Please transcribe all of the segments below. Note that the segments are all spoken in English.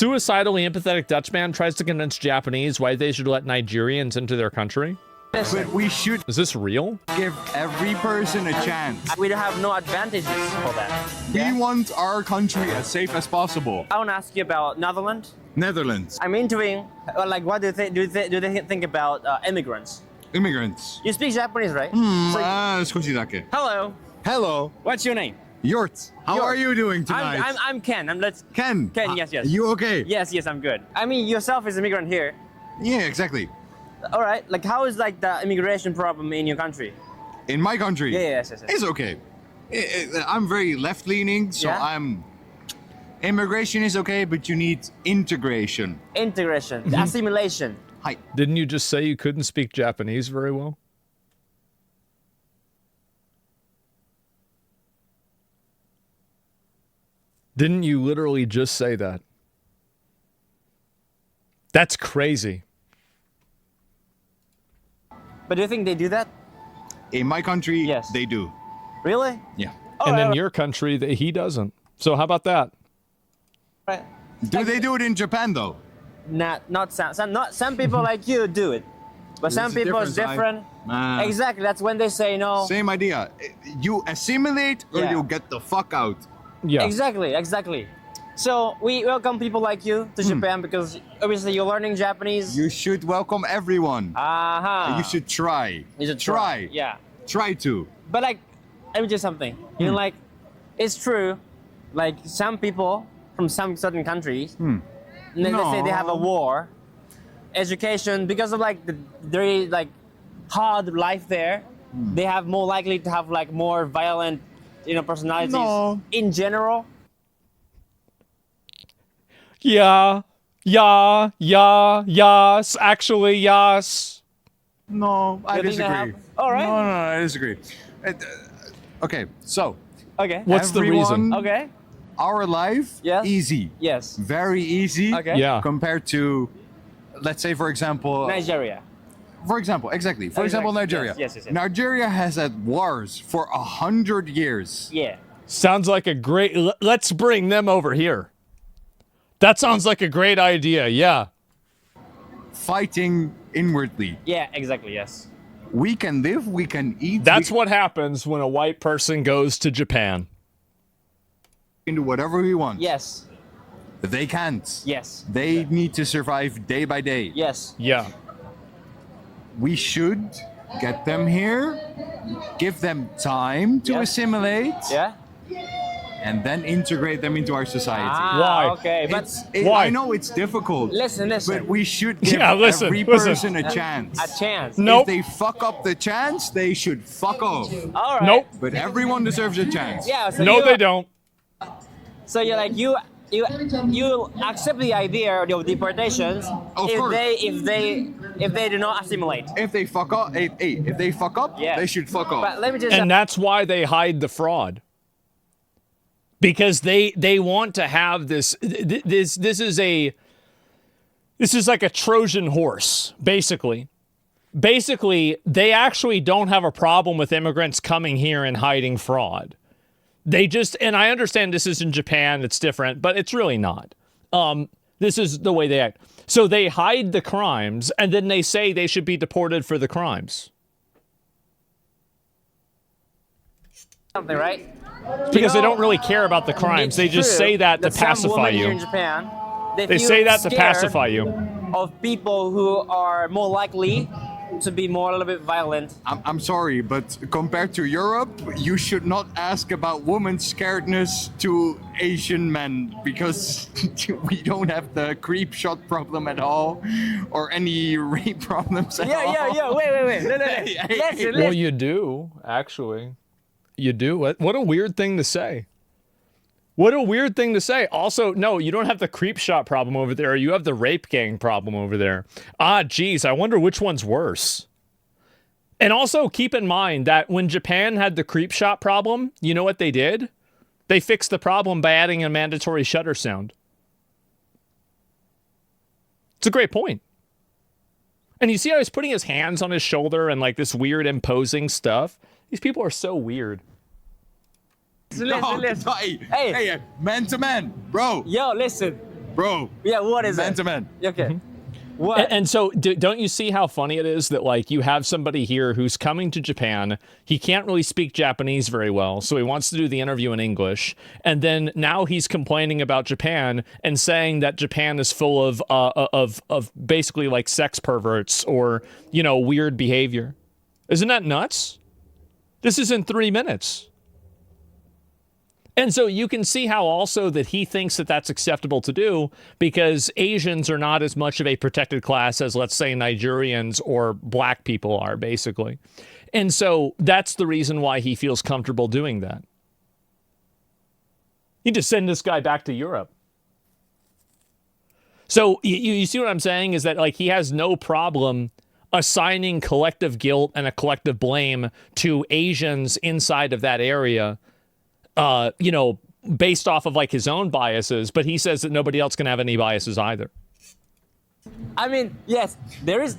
Suicidally empathetic Dutchman tries to convince Japanese why they should let Nigerians into their country. But we should Is this real? give every person a chance. We have no advantages for that. We want our country as safe as possible. I want to ask you about Netherlands. Netherlands. I'm interviewing, like, what do they think about immigrants? Immigrants. You speak Japanese, right?少しだけ. Hello. Hello. What's your name? Yort. How Yort. are you doing tonight? I'm Ken. Ken. Ken, yes. You okay? Yes, I'm good. I mean, yourself is an immigrant here. Yeah, exactly. All right. Like, how is like the immigration problem in your country? In my country? Yes. It's okay. I'm very left-leaning, so Yeah? Immigration is okay, but you need integration. Integration, assimilation. Hi. Didn't you just say you couldn't speak Japanese very well? Didn't you literally just say that? That's crazy. But do you think they do that? In my country, Yes. they do. Really? Yeah. And in right. your country, he doesn't. So how about that? Right. Do they do it in Japan, though? Not some people like you do it, but some It's a people is difference, different. Exactly. That's when they say no. Same idea. You assimilate or Yeah. you get the fuck out. Yeah. Exactly. So we welcome people like you to Japan because obviously you're learning Japanese. You should welcome everyone. Uh-huh. You should try. You should try. Yeah. Try to. But like, let me tell you something. You know, like, it's true. Like some people from some certain countries, they say they have a No. war, education because of like the very like hard life there. They have more likely to have like more violent, personalities No. in general. Yes. Actually, yes. No, I You think that disagree. hap- All right. No, I disagree. Okay, so Okay. What's the reason? everyone- Okay. our life, Yes. easy. Yes. Very easy. Okay. Yeah. Compared to, let's say, for example, Nigeria. exactly. For example, Exactly. Nigeria. Yes. Nigeria has had wars for 100 years. Yeah. Sounds like a great... Let's bring them over here. That sounds like a great idea, yeah. Fighting inwardly. Yeah. Exactly. Yes. We can live, we can eat. That's we what happens when a white person goes to Japan. can do whatever we want. Yes. They can't. Yes. They need to survive day by day. Yes. Yeah. We should get them here, give them time to Yes. assimilate, Yeah. and then integrate them into our society. Why? Okay. But Why? I know it's difficult. listen. But we should give Yeah, listen, every listen. person a chance. A chance. No. If they fuck up the chance, they should fuck off. All right. Nope. But everyone deserves a chance. Yeah. So No, you- they don't. So you're like you accept the idea of deportations Of if course. they do not assimilate. If they fuck up, if they fuck up, Yeah. they should fuck But up. let me just And that's why they hide the fraud. Because they want to have this is like a Trojan horse, basically. Basically, they actually don't have a problem with immigrants coming here and hiding fraud. They just, and I understand this is in Japan, it's different, but it's really not. This is the way they act. So they hide the crimes, and then they say they should be deported for the crimes. something, right? Because they don't really care about the crimes. It's They just true say that to some pacify women here you. in Japan, They feel say that to scared pacify you. of people who are more likely to be a little bit violent. I'm sorry, but compared to Europe, you should not ask about women's scaredness to Asian men because we don't have the creep shot problem at all or any rape problems at all. Yeah. Wait. No. Listen. Well, you do, actually. You do. What a weird thing to say. What a weird thing to say. Also, no, you don't have the creep shot problem over there. You have the rape gang problem over there. Geez, I wonder which one's worse. And also keep in mind that when Japan had the creep shot problem, you know what they did? They fixed the problem by adding a mandatory shutter sound. It's a great point. And you see how he's putting his hands on his shoulder and like this weird imposing stuff? These people are so weird. Listen. Hey, man to man, bro. Yo, listen. Bro. Yeah, what is Man it? to man. Okay. What? And so, don't you see how funny it is that, like, you have somebody here who's coming to Japan. He can't really speak Japanese very well, so he wants to do the interview in English. And then now he's complaining about Japan and saying that Japan is full of basically like sex perverts or, you know, weird behavior. Isn't that nuts? This is in 3 minutes. And so you can see how also that he thinks that that's acceptable to do because Asians are not as much of a protected class as, let's say, Nigerians or black people are, basically. And so that's the reason why he feels comfortable doing that. You just send this guy back to Europe. So you see what I'm saying is that, like, he has no problem assigning collective guilt and a collective blame to Asians inside of that area, you know, based off of like his own biases, but he says that nobody else can have any biases either. I mean, yes, there is,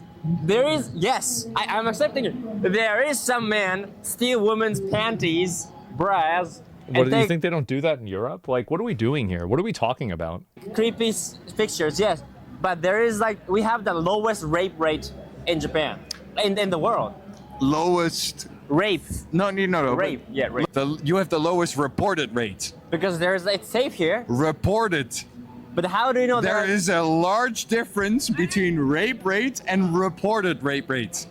yes, I'm accepting it. There is some man steal women's panties, bras, What and do you take think they don't do that in Europe? Like, what are we doing here? What are we talking about? creepy pictures, yes. But there is like, we have the lowest rape rate in Japan, in the world. Lowest. Rape. No. Rape, yeah, rape. You have the lowest reported rate. Because it's safe here. Reported. But how do you know There is a large difference between rape rate and reported rape rate.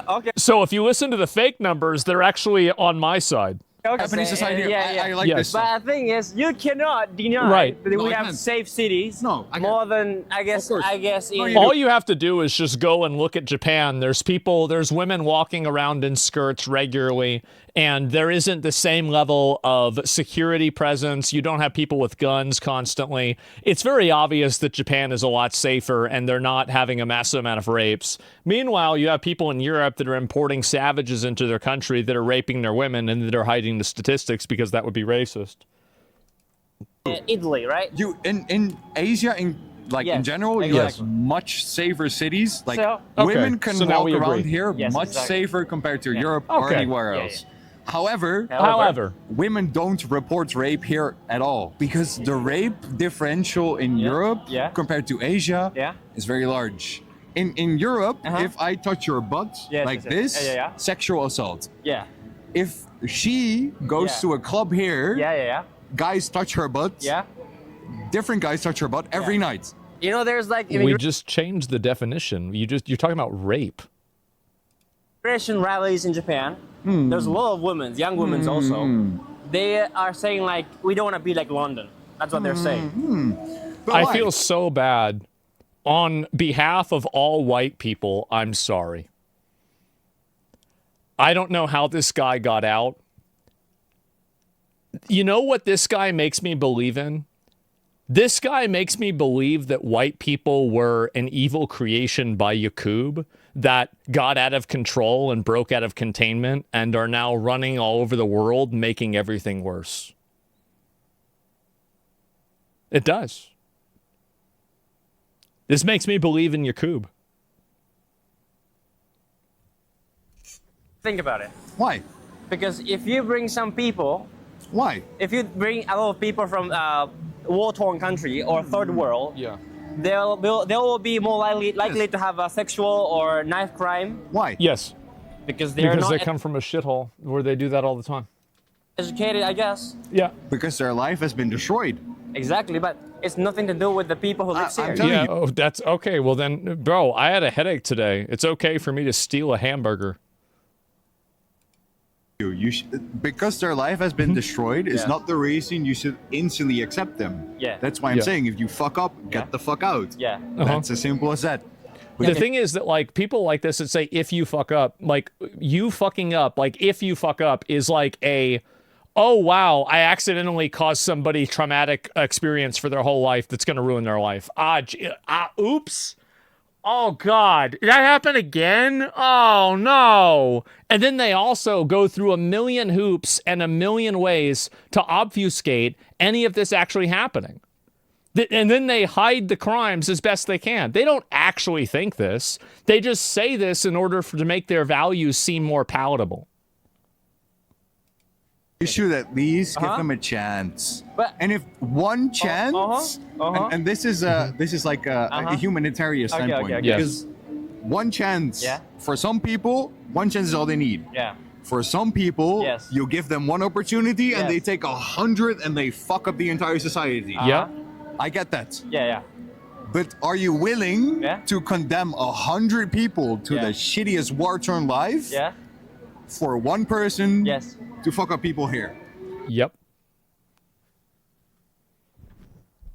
Okay. So if you listen to the fake numbers, they're actually on my side. Japanese society, I like Yes. this stuff. But the thing is, you cannot deny Right. that No, we I have can't. safe cities. No, I more than I guess. Of course. I guess. No, In, you All you have to do is just go and look at Japan. There's women walking around in skirts regularly, and there isn't the same level of security presence. You don't have people with guns constantly. It's very obvious that Japan is a lot safer, and they're not having a massive amount of rapes. Meanwhile, you have people in Europe that are importing savages into their country that are raping their women and that are hiding the statistics because that would be racist. Italy, right? You in Asia, in Yes, general, you have exactly. much safer cities. Like So- women Okay, can so now walk we agree. around here Yes, much exactly. safer compared to Europe or Okay. anywhere Yeah, else. However, However, women don't report rape here at all because the rape differential in Europe Yeah. compared to Asia Yeah. is very large. In Europe, Uh-huh. if I touch your butt Yes, like yes, yes. this, Yeah. sexual assault. Yeah. If she goes Yeah. to a club here, Yeah. guys touch her butt. Yeah. Different guys touch her butt every Yeah. night. You know, there's like we just changed the definition. You're talking about rape. immigration rallies in Japan. There's a lot of women, young women also. They are saying like, we don't want to be like London. That's what they're saying. But I why? feel so bad. On behalf of all white people, I'm sorry. I don't know how this guy got out. You know what this guy makes me believe in? This guy makes me believe that white people were an evil creation by Yakub that got out of control and broke out of containment and are now running all over the world, making everything worse. It does. This makes me believe in Yakub. Think about it. Why? Because if you bring some people, Why? if you bring a lot of people from war-torn country or third world, Yeah. they will be more likely to have a sexual or knife crime Why? Yes. because they're Because not they come from a shithole where they do that all the time. educated, I guess. Yeah. Because their life has been destroyed. Exactly, but it's nothing to do with the people who live I'm here. telling Yeah. you. Oh, that's okay. Well, then, bro, I had a headache today. It's okay for me to steal a hamburger. Because their life has been destroyed is Yeah. not the reason you should instantly accept them. Yeah. That's why I'm Yeah. saying if you fuck up, get Yeah. the fuck out. Yeah. That's as simple as that. The thing is that, like, people like this that say, if you fuck up, like, you fucking up, like, if you fuck up is like a, oh, wow, I accidentally caused somebody traumatic experience for their whole life that's going to ruin their life. Oops. Oh, God. Did that happen again? Oh, no. And then they also go through a million hoops and a million ways to obfuscate any of this actually happening. And then they hide the crimes as best they can. They don't actually think this. They just say this in order to make their values seem more palatable. You should at least give Uh-huh. them a chance. But- and if one chance, And this is like a humanitarian Okay, standpoint, okay, okay. Yes. because one chance Yeah. for some people, one chance is all they need. Yeah. For some people, Yes. you give them one opportunity and Yes. they take 100 and they fuck up the entire society. Yeah. I get that. Yeah, yeah. But are you willing Yeah. to condemn 100 people to Yeah. the shittiest war-torn life Yeah. for one person Yes. to fuck up people here? Yep.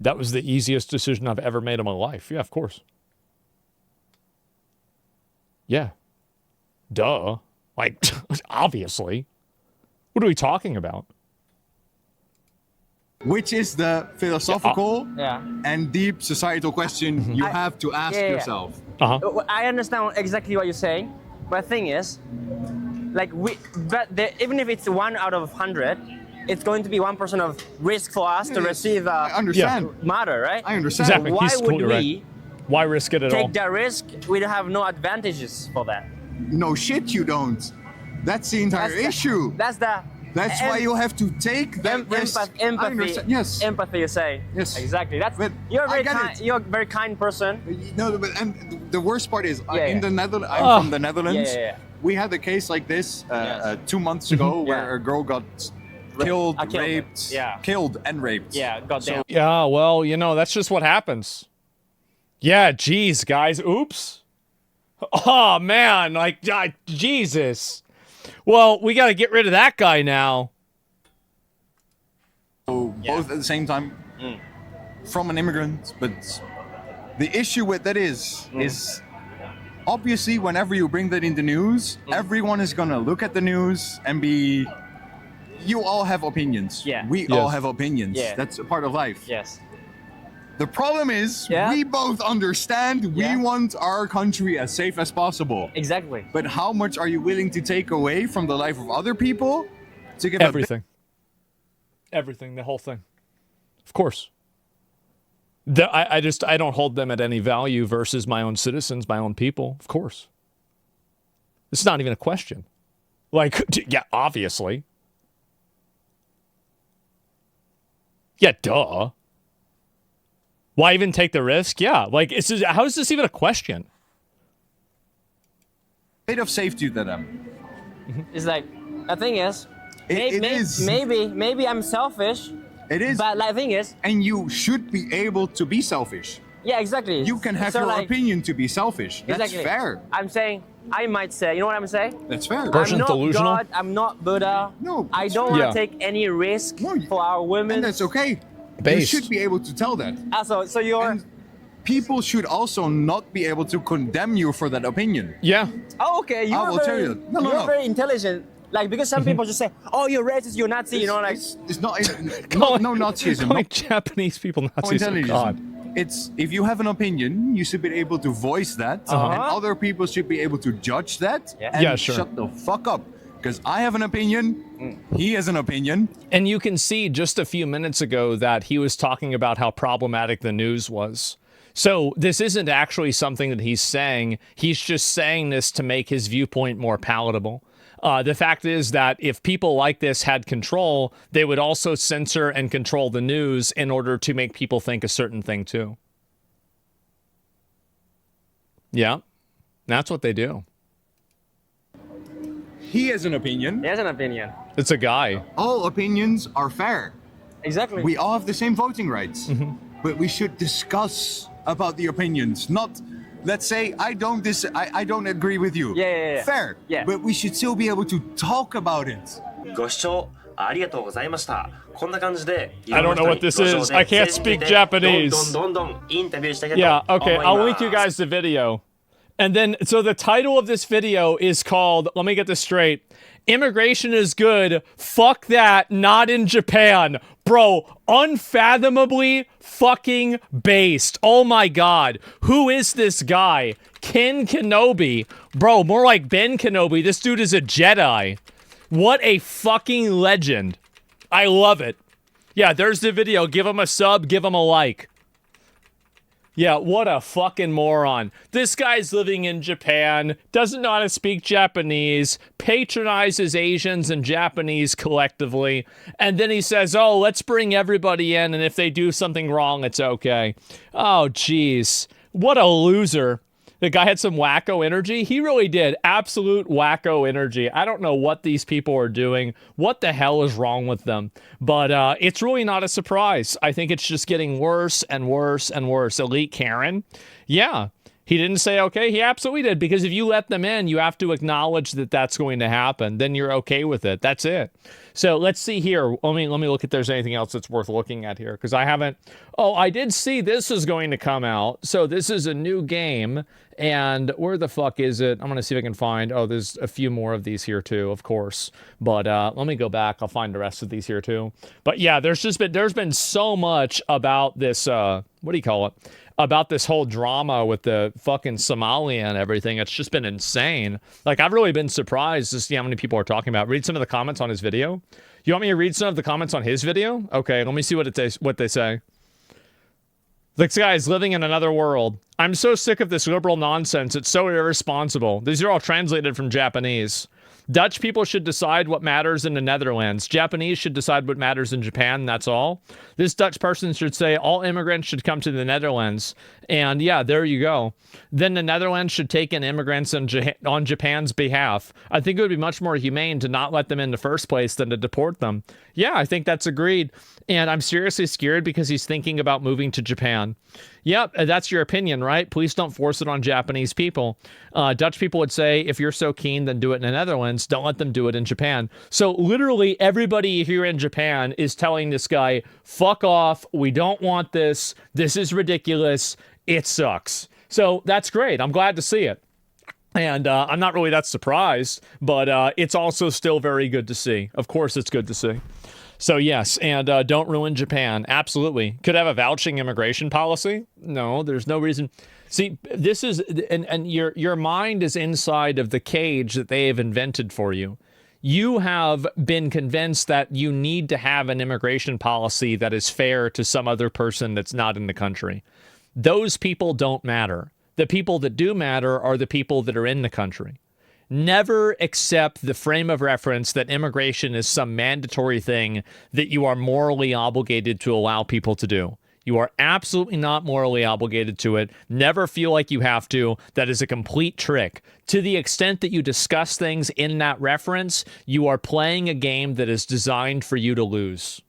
That was the easiest decision I've ever made in my life. Yeah, of course. Yeah. Duh. Like, obviously. What are we talking about? Which is the philosophical Yeah. and deep societal question you I- have to ask yeah, yeah. yourself. Uh-huh. I understand exactly what you're saying, but the thing is, like even if it's 1 out of 100, it's going to be 1% of risk for us to Yes, receive I understand. matter, right? I understand. Exactly. Why He's would totally right. we Why risk it at all? take that risk? We have no advantages for that. No shit, you don't. That's the entire issue. That's the. That's why you have to take that risk. I Empathy. understand. Yes. Empathy. You say. Yes. Exactly. That's. But You're a I very get kind. it. You're a very kind person. No, but and the worst part is Yeah, in yeah. the Netherlands. Oh. I'm from the Netherlands. Yeah. We had a case like this Yes. 2 months ago where Yeah. a girl got killed, killed her. raped, Yeah. killed and raped. Yeah. Goddamn. Yeah, well, you know, that's just what happens. Yeah, geez, guys. Oops. Oh, man. Like, Jesus. Well, we got to get rid of that guy now. So both at the same time from an immigrant, but the issue with that is obviously whenever you bring that in the news, everyone is gonna look at the news and be you all have opinions. Yeah. We all Yes. have opinions. Yeah. That's a part of life. Yes. The problem is Yeah. we both understand Yeah. we want our country as safe as possible. Exactly. But how much are you willing to take away from the life of other people to give Everything. Everything, the whole thing. Of course. I don't hold them at any value versus my own citizens, my own people. Of course. It's not even a question. Like, yeah, obviously. Yeah, duh. Why even take the risk? Yeah, like, how is this even a question? bit of safety to them? It's like the thing is, It is. maybe I'm selfish, It is. but like thing is, And you should be able to be selfish. yeah, exactly. You can have So, your like, opinion to be selfish. That's exactly. fair. I'm saying I might say, you know what I'm saying? That's fair. Person I'm not delusional? God. I'm not Buddha. No, I it's don't want to Yeah. take any risk No, for our women. And that's okay. Based. You should be able to tell that. Also, so you're. And people should also not be able to condemn you for that opinion. Yeah. Oh, okay. You're will very, tell you. No, you're no. very intelligent. Like because some people just say, "Oh, you're racist. You're Nazi." You know, like it's not no Nazism. Calling Not Japanese people no Nazis. Oh, God. intelligence. It's if you have an opinion, you should be able to voice that, and other people should be able to judge that. Yeah. And Yeah, sure. shut the fuck up. Because I have an opinion, he has an opinion. And you can see just a few minutes ago that he was talking about how problematic the news was. So this isn't actually something that he's saying. He's just saying this to make his viewpoint more palatable. The fact is that if people like this had control, they would also censor and control the news in order to make people think a certain thing too. Yeah, that's what they do. He has an opinion. he has an opinion. It's a guy. All opinions are fair. Exactly. We all have the same voting rights. Mm-hmm. But we should discuss about the opinions, not let's say I don't agree with you. Yeah. Fair. Yeah. But we should still be able to talk about it. ご視聴ありがとうございました。こんな感じで I don't know what this is. I can't speak Japanese. どんどんインタビューしていきたいと Yeah, 思います okay. I'll link you guys the video. And then, so the title of this video is called, let me get this straight. Immigration is good. Fuck that. Not in Japan. Bro, unfathomably fucking based. Oh my God. Who is this guy? Ken Kenobi. Bro, more like Ben Kenobi. This dude is a Jedi. What a fucking legend. I love it. Yeah, there's the video. Give him a sub. Give him a like. Yeah, what a fucking moron. This guy's living in Japan, doesn't know how to speak Japanese, patronizes Asians and Japanese collectively, and then he says, oh, let's bring everybody in, and if they do something wrong, it's okay. Oh, jeez. What a loser. The guy had some wacko energy. He really did. Absolute wacko energy. I don't know what these people are doing. What the hell is wrong with them? But it's really not a surprise. I think it's just getting worse and worse and worse. Elite Karen? Yeah. He didn't say okay. He absolutely did. Because if you let them in, you have to acknowledge that that's going to happen. Then you're okay with it. That's it. So let's see here. Let me look if there's anything else that's worth looking at here. Because I haven't. Oh, I did see this is going to come out. So this is a new game. And where the fuck is it? I'm going to see if I can find. Oh, there's a few more of these here too, of course. But let me go back. I'll find the rest of these here too. But yeah, there's been so much about this. What do you call it? About this whole drama with the fucking Somalia and everything. It's just been insane. Like, I've really been surprised to see how many people are talking about. Read some of the comments on his video. You want me to read some of the comments on his video? Okay, let me see what they say. This guy's living in another world. I'm so sick of this liberal nonsense. It's so irresponsible. These are all translated from Japanese. Dutch people should decide what matters in the Netherlands. Japanese should decide what matters in Japan, that's all. This Dutch person should say all immigrants should come to the Netherlands. And yeah, there you go. Then the Netherlands should take in immigrants on Japan's behalf. I think it would be much more humane to not let them in the first place than to deport them. Yeah, I think that's agreed. And I'm seriously scared because he's thinking about moving to Japan. Yep, that's your opinion, right? Please don't force it on Japanese people. Dutch people would say, if you're so keen, then do it in the Netherlands. Don't let them do it in Japan. So literally everybody here in Japan is telling this guy, fuck off. We don't want this. This is ridiculous. It sucks. So that's great. I'm glad to see it. And I'm not really that surprised, but it's also still very good to see. Of course, it's good to see. So yes, and don't ruin Japan. Absolutely. Could have a vouching immigration policy? No, there's no reason. See, this is, and your mind is inside of the cage that they have invented for you. You have been convinced that you need to have an immigration policy that is fair to some other person that's not in the country. Those people don't matter. The people that do matter are the people that are in the country. Never accept the frame of reference that immigration is some mandatory thing that you are morally obligated to allow people to do. You are absolutely not morally obligated to it. Never feel like you have to. That is a complete trick. To the extent that you discuss things in that reference, you are playing a game that is designed for you to lose.